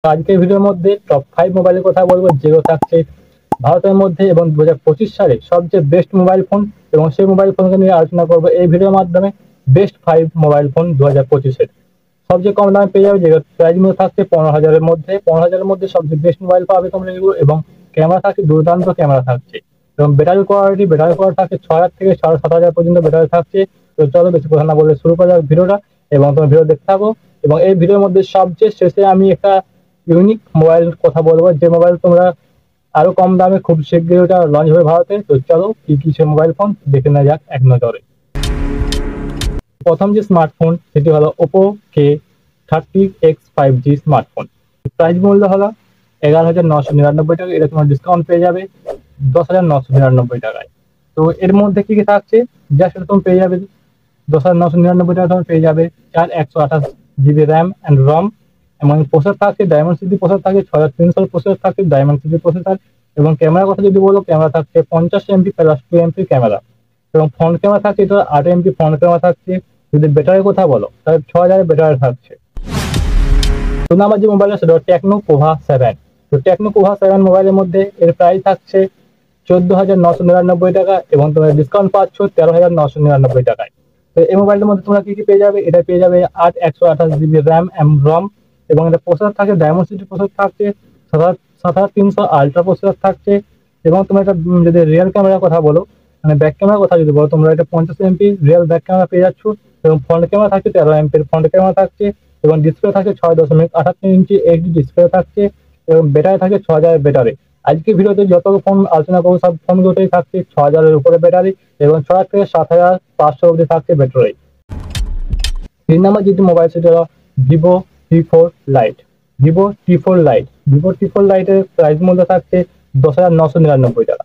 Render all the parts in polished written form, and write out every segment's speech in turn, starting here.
আজকের ভিডিওর মধ্যে টপ 5 মোবাইলের কথা বলবো, যেগুলো থাকছে ভারতের মধ্যে এবং 2025 সালে সবচেয়ে বেস্ট মোবাইল ফোন, এবং সেই মোবাইল ফোনকে নিয়ে আলোচনা করবো এই ভিডিওর মাধ্যমে। বেস্ট 5 মোবাইল ফোন 2025-এর সবচেয়ে কম দামে পেয়ে যাবে, যেগুলো প্রাইস মধ্যে থাকছে 15,000-এর মধ্যে। 15,000-এর মধ্যে সবচেয়ে বেস্ট মোবাইল পাবে তোমরা এগুলো, এবং ক্যামেরা থাকছে দুর্দান্ত ক্যামেরা থাকছে, এবং ব্যাটারি কোয়ালিটি থাকছে 6,000 থেকে 7,500 পর্যন্ত ব্যাটারি থাকছে। তো চলো বেশি কথা না বলে শুরু করা যাক ভিডিওটা, এবং তোমার ভিডিও দেখতে থাকো। এবং এই ভিডিওর মধ্যে সবচেয়ে শেষে আমি একটা ইউনিক মোবাইল কথা বলবো, যে মোবাইল তোমরা আরো কম দামে খুব শীঘ্রই ওটা লঞ্চ হবে ভারতে। তো চলো কি কি সে মোবাইল ফোন দেখে নেওয়া যাক এক নজরে। প্রথম যে স্মার্টফোন সেটি হলো ওপো K30X5G স্মার্টফোন। প্রাইস মূল্য হলো 11,999 টাকা। এটা তোমার ডিসকাউন্ট পেয়ে যাবে 10,999 টাকায়। তো এর মধ্যে কি কি থাকছে, যা সেটা তুমি পেয়ে যাবে 10,999 টাকা। তোমার পেয়ে যাবে 128GB র্যাম অ্যান্ড রম, এবং প্রসেসর থাকছে ডায়মন্ড সিটি প্রসেসর থাকছে, 6,300 প্রসেসর থাকছে ডায়মন্ড সিটি প্রসেসর। এবং ক্যামেরার কথা যদি বলো, ক্যামেরা থাকছে 50 MP প্লাস 2 MP ক্যামেরা, এবং ফ্রন্ট ক্যামেরা থাকছে এটা 8 MP ফ্রন্ট ক্যামেরা থাকছে। যদি ব্যাটারির কথা বলো তাহলে 6,000 ব্যাটারি থাকছে। তো আমার যে মোবাইল সেটা টেকনো পোভা 7। তো টেকনো পোভা 7 মোবাইলের মধ্যে এর প্রাইস থাকছে 14,999 টাকা, এবং তোমরা ডিসকাউন্ট পাচ্ছ 13,999 টাকায়। তো এই মোবাইলটার মধ্যে তোমরা কি কি পেয়ে যাবে, এটা পেয়ে যাবে 128GB র্যাম এন্ড রম, এবং এটা প্রসেসর থাকছে ডায়মন্ড সিটি প্রসেসর থাকছে, 7,300 আলট্রা প্রসেসর থাকছে। এবং তোমরা এটা যদি রিয়েল ক্যামেরার কথা বলো, মানে ব্যাক ক্যামেরার কথা যদি বলো, তোমরা এটা 50 MP রিয়েল ব্যাক ক্যামেরা পেয়ে যাচ্ছ, এবং ফ্রন্ট ক্যামেরা থাকছে 13 MP ফ্রন্ট ক্যামেরা থাকছে, এবং ডিসপ্লে থাকছে 6.78 ইঞ্চি এইচডি ডিসপ্লে থাকছে, এবং ব্যাটারি থাকছে 6,000 ব্যাটারি। আজকে ভিডিওতে যত ফোন আলোচনা করবো সব ফোনগুলোতেই থাকছে 6,000-এর উপরে ব্যাটারি, এবং 6,000 থেকে 7,500 অব্দি থাকছে ব্যাটারি। 3 নম্বর যেটি মোবাইল সেটা হলো Vivo T4 light. Vivo T4 লাইটের প্রাইস মূল্য থাকছে 10,999 টাকা।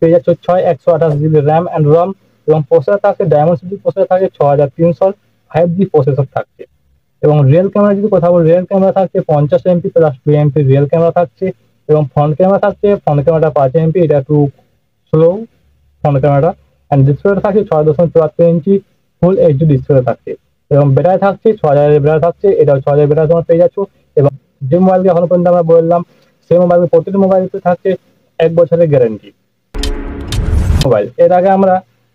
পেয়ে যাচ্ছে 128GB র্যাম অ্যান্ড রম, এবং প্রসেসর থাকছে ডায়মন্ড সিটি প্রসেসর থাকছে 6,300 5G প্রসেসর থাকছে। এবং রিয়েল ক্যামেরা যদি কথা বলি, রিয়েল ক্যামেরা থাকছে 50 MP plus 2 MP real camera থাকছে, এবং ফ্রন্ট ক্যামেরা থাকছে, ফ্রন্ট ক্যামেরাটা 5 MP, এটা একটু স্লো ফ্রন্ট ক্যামেরাটা, অ্যান্ড ডিসপ্লেটা থাকছে 6.74 ইঞ্চি ফুল এইচডি ডিসপ্লে থাকছে, এবং ব্যাটারি থাকছে 6,000 ব্যাটারি থাকছে, এটাও 6,000 ব্যাটারি তোমরা পেয়ে যাচ্ছ। এবং যে মোবাইলকে এখনো পর্যন্ত আমরা বললাম, সেই মোবাইলের প্রতিটি মোবাইলতে থাকছে 1 বছরের গ্যারেন্টি। মোবাইল এর আগে আমরা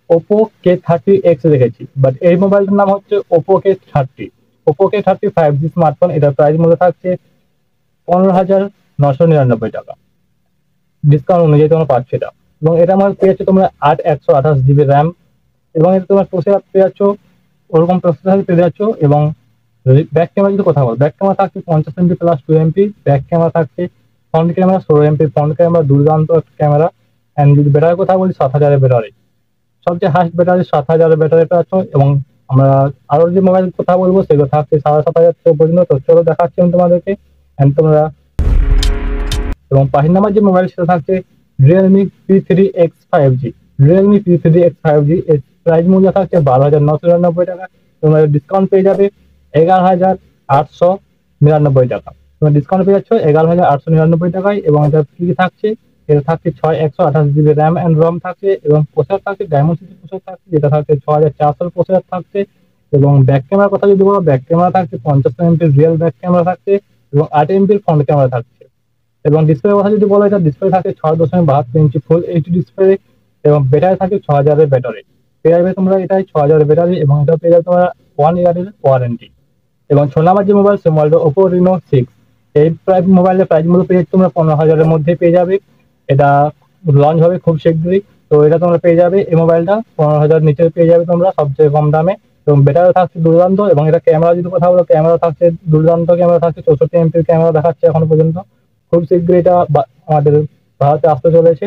ওপো K30X দেখেছি, বাট এই মোবাইলটার নাম হচ্ছে ওপো K30 5G স্মার্টফোন। এটার প্রাইস মূল্য থাকছে 15,999 টাকা, ডিসকাউন্ট অনুযায়ী তোমরা পাচ্ছ এটা। এবং এটা আমার পেয়েছো তোমরা 128GB র্যাম, এবং এটা তোমার প্রসেসর পেয়ে যাচ্ছ, ওরকম প্রসেসর পেয়ে যাচ্ছ। এবং ব্যাক ক্যামেরা যদি কথা বল, ব্যাক ক্যামেরা থাকছে 50 MP plus 2 MP back camera থাকছে, front camera 16 MP front camera, দুর্দান্ত একটা ক্যামেরা। অ্যান্ড যদি ব্যাটারির কথা বলি, 7,000 ব্যাটারি, সবচেয়ে হাইস্ট ব্যাটারি 7,000 ব্যাটারি পাচ্ছ। এবং আমরা আরো যে মোবাইল কথা বলবো সেগুলো থাকছে 7,500 পর্যন্ত। তো চলো দেখাচ্ছি আমি তোমাদেরকে, অ্যান্ড তোমরা। এবং 5 নাম্বার যে মোবাইল সেটা থাকছে রিয়েলমি P3X5G। এর প্রাইস মূল্য থাকছে 12,999 টাকা, তোমরা ডিসকাউন্ট পেয়ে যাবে 11,899 টাকা। তোমরা ডিসকাউন্ট পেয়ে যাচ্ছ 11,899 টাকায়। এবং এটা কি কি থাকছে, এটা থাকছে 128GB র্যাম অ্যান্ড রম থাকছে, এবং প্রসেসর থাকছে ডায়মন্ড সিটি প্রসেসর থাকছে, যেটা থাকছে 6,400 প্রসেসর থাকছে। এবং ব্যাক ক্যামেরার কথা যদি বলো, ব্যাক ক্যামেরা থাকছে 50 MP রিয়েল ব্যাক ক্যামেরা থাকছে, এবং 8 MP ফ্রন্ট ক্যামেরা থাকছে। এবং ডিসপ্লের কথা যদি বলো, এটা ডিসপ্লে থাকে 6.72 ইঞ্চি ফুল এইচডি ডিসপ্লে, এবং ব্যাটারি থাকে 6,000 ব্যাটারি পেয়ে যাবে তোমরা। এটাই 6,000 ব্যাটারি, এবং এটা পেয়ে যাবে তোমরা 1 ইয়ারের ওয়ারেন্টি। এবং 6 নাম্বার যে মোবাইল, সে মোবাইলটা ওপো Reno 6। এই মোবাইলের প্রাইস মূল্য পেয়ে যাচ্ছে তোমরা 15,000-এর মধ্যে পেয়ে যাবে। এটা লঞ্চ হবে খুব শীঘ্রই। তো এটা তোমরা পেয়ে যাবে, এই মোবাইলটা 15,000 নিচে পেয়ে যাবে তোমরা সবচেয়ে কম দামে। এবং ব্যাটারি থাকছে দুর্দান্ত, এবং এটা ক্যামেরা যদি কথা বলো, ক্যামেরা থাকছে দুর্দান্ত ক্যামেরা থাকছে, 64 MP ক্যামেরা দেখাচ্ছে এখনো পর্যন্ত। খুব শীঘ্রই এটা আমাদের ভারতে আসতে চলেছে।